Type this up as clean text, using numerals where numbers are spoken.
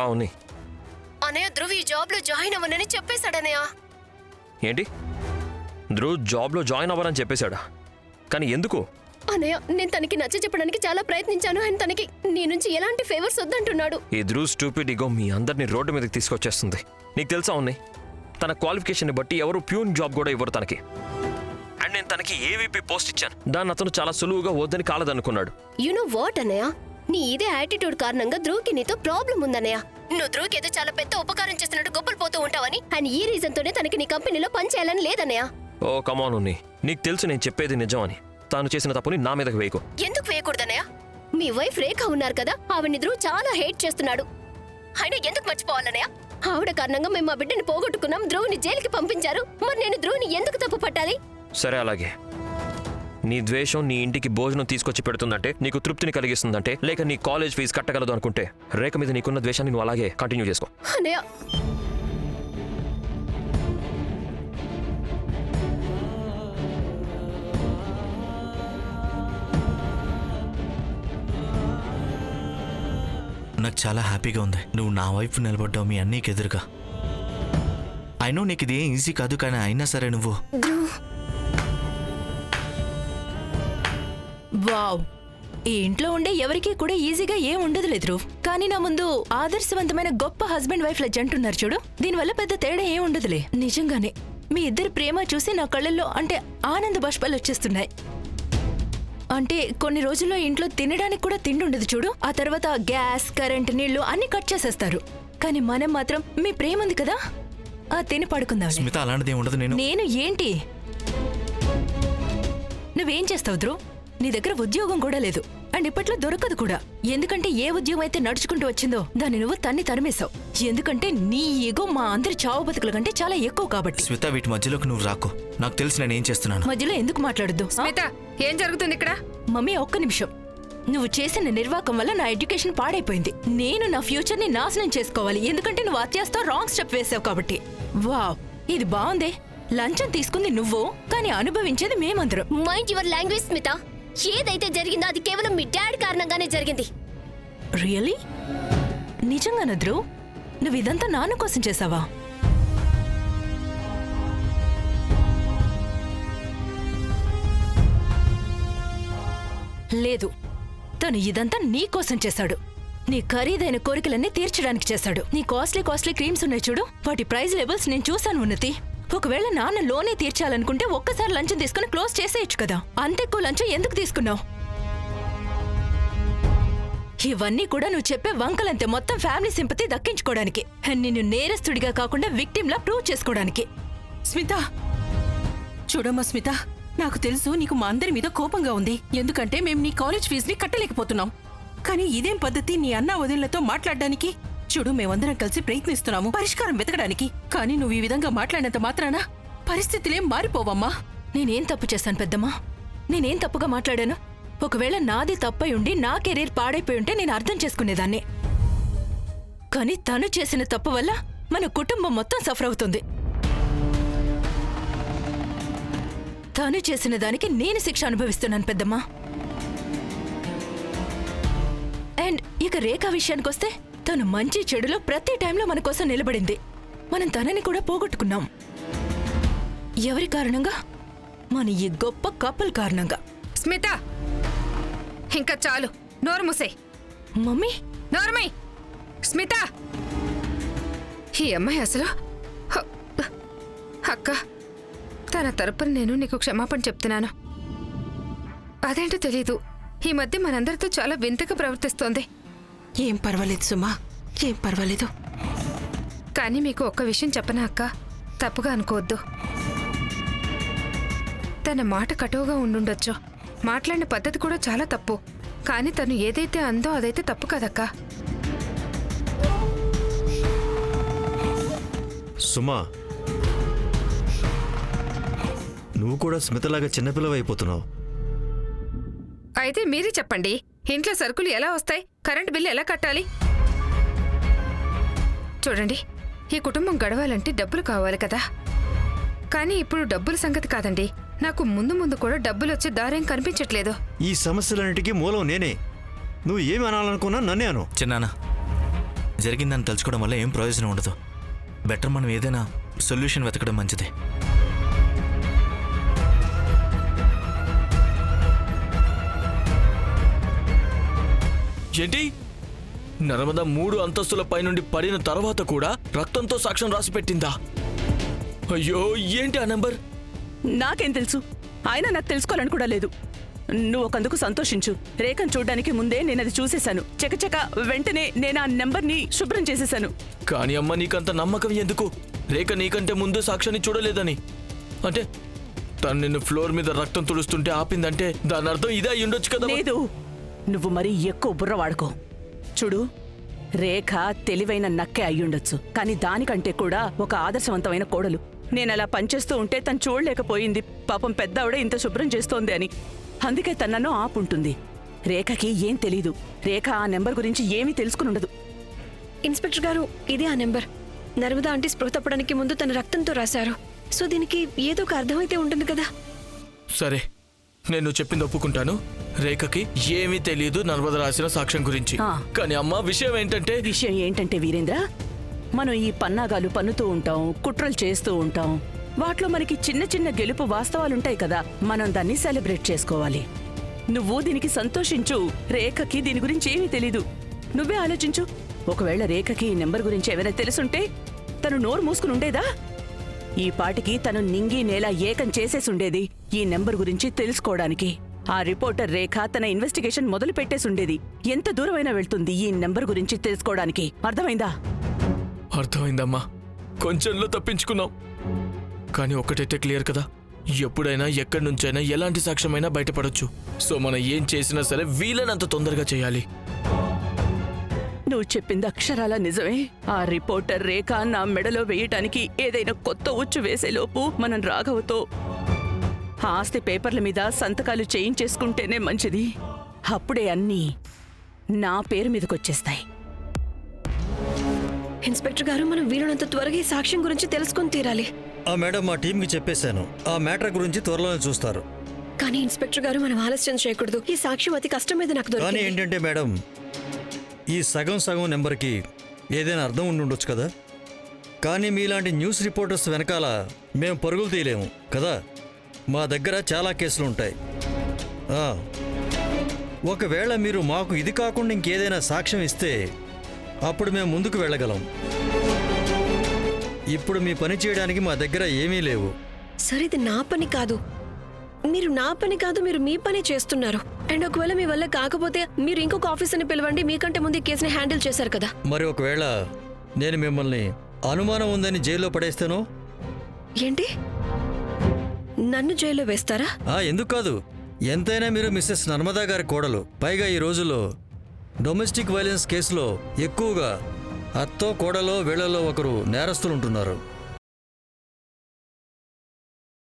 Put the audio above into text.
అవుని అన్నయ్య ధ్రువ్ ఈ జాబ్ లో జాయిన్ అవ్వనని చెప్పేశాడన్నయ్య. ఏంటి ధ్రువ్ జాబ్లో జాయిన్ అవ్వాలని చెప్పేశాడా? కానీ ఎందుకు? అన్నయ్య నేను తనకి నచ్చ చెప్పడానికి చాలా ప్రయత్నించాను. అండ్ తనకి నీ నుంచి ఎలాంటి ఫేవర్స్ వద్దంటున్నాడు. ఈ ధ్రువ్ స్టూపిడ్ ఈగో మీ అందరినీ రోడ్డు మీదకి తీసుకొచ్చేస్తుంది. నీకు తెలుసా ఉన్నాయి, తన క్వాలిఫికేషన్ బట్టి ఎవరు ప్యూన్ జాబ్ కూడా ఇవ్వరు తనకి. అండ్ నేను తనకి ఏవీపీ పోస్ట్ ఇచ్చాను, దాన్ని అతను చాలా సులువుగా వద్దని కాలదనుకున్నాడు. యు నో వాట్ అన్నయ్య, నీ ఇదే యాటిట్యూడ్ కారణంగా ధ్రువ్కి నీతో ప్రాబ్లం ఉందన్నయ్య. నువ్వు ధ్రువ్కి ఏదో చాలా పెద్ద ఉపకారం చేస్తున్నట్టు గొప్పలు పోతూ ఉంటావని, అండ్ ఈ రీజన్ తోనే తనకి నీ కంపెనీలో పనిచేయాలని లేదన్నయ్య. ఓ కమాన్ ఉన్ని, నీకు తెలుసు నేను చెప్పేది నిజమని. తాను చేసిన తప్పుని నా మీదకి వేయకు. ఎందుకు వేయకూడదన్నయ్య? మీ వైఫ్ రేఖ ఉన్నారు కదా, ఆవిడ్ని ధ్రువ్ చాలా హేట్ చేస్తున్నాడు. అయినా ఎందుకు మర్చిపోవాలన్నయ్య? ఆవిడ కారణంగా మేము మా బిడ్డని పోగొట్టుకున్నాం, ధ్రువ్ని జైలుకి పంపించారు. మరి నేను ధ్రువ్ని ఎందుకు తప్పు పట్టాలి? సరే అలాగే. నీ ద్వేషం నీ ఇంటికి భోజనం తీసుకొచ్చి పెడుతుందంటే, నీకు తృప్తిని కలిగిస్తుందంటే, లేక నీ కాలేజ్ ఫీజు కట్టగలదు అనుకుంటే, రేఖ మీద నీకున్న ద్వేషాన్ని నువ్వు అలాగే కంటిన్యూ చేసుకో. అన్నయ్య నాకు చాలా హ్యాపీగా ఉంది నువ్వు నా వైపు నిలబడ్డావు మీ అన్నయ్యకి ఎదురుగా. అయినో నీకు ఇది ఏం ఈజీ కాదు, కానీ అయినా సరే నువ్వు. వావ్, ఈ ఇంట్లో ఉండే ఎవరికీ కూడా ఈజీగా ఏం ఉండదు లేదు. కానీ నా ముందు ఆదర్శవంతమైన గొప్ప హస్బెండ్ వైఫ్ ల జంటున్నారు చూడు, దీనివల్ల పెద్ద తేడా ఏం ఉండదులే. నిజంగానే మీ ఇద్దరి ప్రేమ చూసి నా కళ్ళల్లో అంటే ఆనంద బాష్పాలు వచ్చేస్తున్నాయి. అంటే కొన్ని రోజుల్లో ఇంట్లో తినడానికి కూడా తిండి ఉండదు చూడు, ఆ తర్వాత గ్యాస్, కరెంట్, నీళ్లు అన్ని కట్ చేసేస్తారు. కానీ మనం మాత్రం మీ ప్రేమ ఉంది కదా, ఆ తిని పడుకుందాం. స్మిత అలాంటిది ఉండదు. నేను ఏంటి? నువ్వేం చేస్తావు ధ్రువ్? నీ దగ్గర ఉద్యోగం కూడా లేదు, అండ్ ఇప్పట్లో దొరకదు కూడా. ఎందుకంటే ఏ ఉద్యోగం అయితే నడుచుకుంటూ వచ్చిందో దాన్ని నువ్వు తరిమేశావు. ఎందుకంటే నీ ఈగో మా అందరి చావు బతుకుల కంటే చాలా ఎక్కువ కాబట్టి. స్మిత, వీటి మధ్యలోకి నువ్వు రాకు. నాకు తెలుసు నేను ఏం చేస్తున్నాను. మధ్యలో ఎందుకు మాట్లాడద్దు? ఏం జరుగుతుంది ఇక్కడ? మమ్మీ ఒక్క నిమిషం. నువ్వు చేసిన నిర్వాకం వల్ల నా ఎడ్యుకేషన్ పాడైపోయింది. నేను నా ఫ్యూచర్ ని నాశనం చేసుకోవాలి, ఎందుకంటే నువ్వు అత్యాస్తో రాంగ్ స్టెప్ వేసావు కాబట్టి. వావ్, ఇది బాగుందే. లంచం తీసుకుంది నువ్వు, కానీ అనుభవించేది మేమందరం. Mind your language Smitha. ఏదైతే జరిగిందో అది కేవలం మీ డాడ్ కారణంగానే జరిగింది. రియలీ? నిజంగానా ధ్రువ్? నువ్వు ఇదంతా నాన్న కోసం చేసావా? లేదు, తను ఇదంతా నీ కోసం చేశాడు. నీ ఖరీదైన కోరికలన్నీ తీర్చడానికి చేశాడు. నీ కాస్ట్లీ క్రీమ్స్ ఉన్నాయి చూడు, వాటి ప్రైస్ లెవెల్స్ నేను చూశాను ఉన్నతి. ఒకవేళ నాన్న లోనే తీర్చాలనుకుంటే ఒక్కసారి లంచం తీసుకుని క్లోజ్ చేసేయచ్చు కదా. అంతెక్కువ లంచం ఎందుకు తీసుకున్నావు? ఇవన్నీ కూడా నువ్వు చెప్పే వంకలంతే, మొత్తం ఫ్యామిలీ సింపతి దక్కించుకోవడానికి, నిన్ను నేరస్తుడిగా కాకుండా విక్టిమ్లా ప్రూవ్ చేసుకోవడానికి. స్మిత, చూడమ్మా స్మిత, నాకు తెలుసు నీకు మా అందరి మీద కోపంగా ఉంది, ఎందుకంటే మేము నీ కాలేజ్ ఫీజుని కట్టలేకపోతున్నాం. కానీ ఇదేం పద్ధతి నీ అన్న వదినలతో మాట్లాడడానికి? చూడు, మేమందరం కలిసి ప్రయత్నిస్తున్నాము పరిష్కారం వెతకడానికి, కానీ నువ్వు ఈ విధంగా మాట్లాడినంత మాత్రాన పరిస్థితులేం మారిపోవమ్మా. నేనేం తప్పు చేశాను పెద్దమ్మా? నేనేం తప్పుగా మాట్లాడాను? ఒకవేళ నాది తప్పై ఉండి నా కెరీర్ పాడైపోయి ఉంటే నేను అర్థం చేసుకునేదాన్ని. కానీ తను చేసిన తప్పు వల్ల మన కుటుంబం మొత్తం సఫర్ అవుతుంది. తను చేసిన దానికి నేను శిక్ష అనుభవిస్తున్నాను పెద్దమ్మా. అండ్ ఇక రేఖ విషయానికొస్తే, తను మంచి చెడులో ప్రతి టైంలో మన కోసం నిలబడింది. మనం తనని కూడా పోగొట్టుకున్నాం. ఎవరి కారణంగా? మన ఈ గొప్ప కపుల్ కారణంగా. స్మిత, ఇంకా చాలు, నోరు మూసేయ్. మమ్మీ, నోరుమై. స్మిత, ఈ అమ్మాయి అసలు అక్క, తన తరపున నేను నీకు క్షమాపణ చెప్తున్నాను. అదేంటో తెలీదు, ఈ మధ్య మనందరితో చాలా వింతగా ప్రవర్తిస్తోంది. ఏం పర్వాలేదు సుమా, ఏం పర్వాలేదు. కానీ మీకు ఒక్క విషయం చెప్పనా అక్క, తప్పుగా అనుకోవద్దు. తన మాట కటువుగా ఉండుండొచ్చు, మాట్లాడిన పద్ధతి కూడా చాలా తప్పు. కానీ తను ఏదైతే అందో అదైతే తప్పు కదక్కా. సుమా, నువ్వు కూడా స్మితలాగా చిన్నపిల్లవైపోతున్నావు. అయితే మీరే చెప్పండి, ఇంట్లో సరుకులు ఎలా వస్తాయి, కరెంట్ బిల్లు ఎలా కట్టాలి? చూడండి, ఈ కుటుంబం గడవాలంటే డబ్బులు కావాలి కదా. కానీ ఇప్పుడు డబ్బుల సంగతి కాదండి, నాకు ముందు ముందు కూడా డబ్బులు వచ్చే దారేం కనిపించట్లేదు. ఈ సమస్యలన్నిటికీ మూలం నేనే. నువ్వు ఏమి అనాలనుకున్నా నన్నే అను. చిన్నానా, జరిగిందని తలుచుకోవడం వల్ల ఏం ప్రయోజనం ఉండదు. బెటర్ మనం ఏదైనా సొల్యూషన్ వెతకడం మంచిది. ఏంటి? నర్మదా 3 అంతస్తుల పైనుండి పడిన తర్వాత కూడా రక్తంతో సాక్ష్యం రాసి పెట్టిందా? అయ్యో, ఏంటి ఆ నెంబర్? నాకేం తెలుసు, ఆయన నాకు తెలుసుకోవాలని కూడా లేదు. నువ్వు ఒకందుకు సంతోషించు. రేఖను చూడ్డానికి ముందే నేను అది చూసేశాను. చకచక వెంటనే నేను ఆ నెంబర్ని శుభ్రం చేసేశాను. కానీ అమ్మ, నీకంత నమ్మకం ఎందుకు? రేఖ నీకంటే ముందు సాక్ష్యాన్ని చూడలేదని. అంటే తను నిన్ను ఫ్లోర్ మీద రక్తం తుడుస్తుంటే ఆపిందంటే దాని అర్థం ఇదే అయి ఉండొచ్చు కదా? లేదు, నువ్వు మరీ ఎక్కువ బుర్ర వాడుకో. చూడు, రేఖ తెలివైన నక్కే అయ్యుండొచ్చు, కానీ దానికంటే కూడా ఒక ఆదర్శవంతమైన కోడలు. నేను అలా పనిచేస్తూ ఉంటే తను చూడలేకపోయింది, పాపం పెద్దావిడ ఇంత శుభ్రం చేస్తోంది అని. అందుకే తనను ఆపుంటుంది. రేఖకి ఏం తెలీదు. రేఖ ఆ నెంబర్ గురించి ఏమీ తెలుసుకుని ఉండదు. ఇన్స్పెక్టర్ గారు, ఇదే ఆ నెంబర్. నర్మదా ఆంటీ స్పృహ తప్పడానికి ముందు తన రక్తంతో రాశారు. సో దీనికి ఏదో ఒక అర్థమైతే ఉంటుంది కదా. సరే, నేను చెప్పింది ఒప్పుకుంటాను. రేఖకి ఏమీ తెలియదు నర్మద రాసిన సాక్ష్యం గురించి. ఆ. కానీ అమ్మ, విషయం ఏంటంటే విషయం ఏంటంటే వీరేంద్ర, మనం ఈ పన్నాగాలు పన్నుతూ ఉంటాం, కుట్రలు చేస్తూ ఉంటాం. వాటిలో మనకి చిన్న చిన్న గెలుపు వాస్తవాలుంటాయి కదా, మనం దాన్ని సెలబ్రేట్ చేసుకోవాలి. నువ్వు దీనికి సంతోషించు. రేఖకి దీని గురించి ఏమీ తెలీదు. నువ్వే ఆలోచించు. ఒకవేళ రేఖకి ఈ నెంబర్ గురించి ఏమైనా తెలుసుంటే తను నోరు మూసుకుని ఉండేదా? ఈ పాటికి తను నింగి నేల ఏకం చేసేసుండేది ఈ నెంబర్ గురించి తెలుసుకోవడానికి. ఆ రిపోర్టర్ రేఖ తన ఇన్వెస్టిగేషన్ మొదలు పెట్టేసుండేది. ఎంత దూరమైనా వెళ్తుంది ఈ నెంబర్ గురించి తెలుసుకోవడానికి. అర్థమైందా? అర్థమైందమ్మా, కొంచెంలో తప్పించుకున్నాం. కానీ ఒక్కటైతే క్లియర్ కదా, ఎప్పుడైనా ఎక్కడి నుంచైనా ఎలాంటి సాక్ష్యమైనా బయటపడొచ్చు. సో మనం ఏం చేసినా సరే వీలైనంత తొందరగా చేయాలి. నువ్వు చెప్పింది అక్షరాల నిజమే. ఆ రిపోర్టర్ రేఖ నా మెడలో వేయటానికి ఏదైనా కొత్త ఉచ్చు వేసేలోపు మనం రాఘవతో ఆస్తి పేపర్ల మీద సంతకాలు చేయించేసుకుంటేనే మంచిది. అప్పుడే అన్నీ నా పేరు మీదకొచ్చేస్తాయి. ఇన్స్పెక్టర్ గారు, మనం వీలునంత త్వరగా ఈ సాక్ష్యం గురించి తెలుసుకొని తీరాలి. ఆ మేడం మా టీంకి చెప్పేశాను. ఆ మ్యాటర్ గురించి త్వరలోనే చూస్తారు. కానీ ఇన్స్పెక్టర్ గారు, మనం ఆలస్యం చేయకూడదు. ఈ సాక్ష్యం అతి కష్టం మీద నాకు కానీ దొరికింది. ఏంటంటే మేడం, ఈ సగం సగం నెంబర్కి ఏదైనా అర్థం ఉండి ఉండొచ్చు కదా. కానీ మీలాంటి న్యూస్ రిపోర్టర్స్ వెనకాల మేము పరుగులు తీయలేము కదా. మా దగ్గర చాలా కేసులు ఉంటాయి. ఒకవేళ మీరు మాకు ఇది కాకుండా ఇంకేదైనా సాక్ష్యం ఇస్తే అప్పుడు మేము ముందుకు వెళ్ళగలం. ఇప్పుడు మీ పని చేయడానికి మా దగ్గర ఏమీ లేవు. సరే, ఇది నా పని కాదు. మీరు నా పని కాదు, మీరు మీ పని చేస్తున్నారు. అండ్ ఒకవేళ మీ వల్ల కాకపోతే మీరు ఇంకొక ఆఫీసర్ని పిలవండి. మీకంటే ముందు ఈ కేసుని హ్యాండిల్ చేశారు కదా. మరి ఒకవేళ నేను మిమ్మల్ని అనుమానం ఉందని జైల్లో పడేస్తాను? ఏంటి, నన్ను జైల్లో వేస్తారా? ఎందుకు కాదు. ఎంతైనా మీరు మిస్సెస్ నర్మదా గారి కోడలు. పైగా ఈ రోజుల్లో డొమెస్టిక్ వైలెన్స్ కేసులో ఎక్కువగా అత్తో కోడలో వీళ్లలో ఒకరు నేరస్తులుంటున్నారు.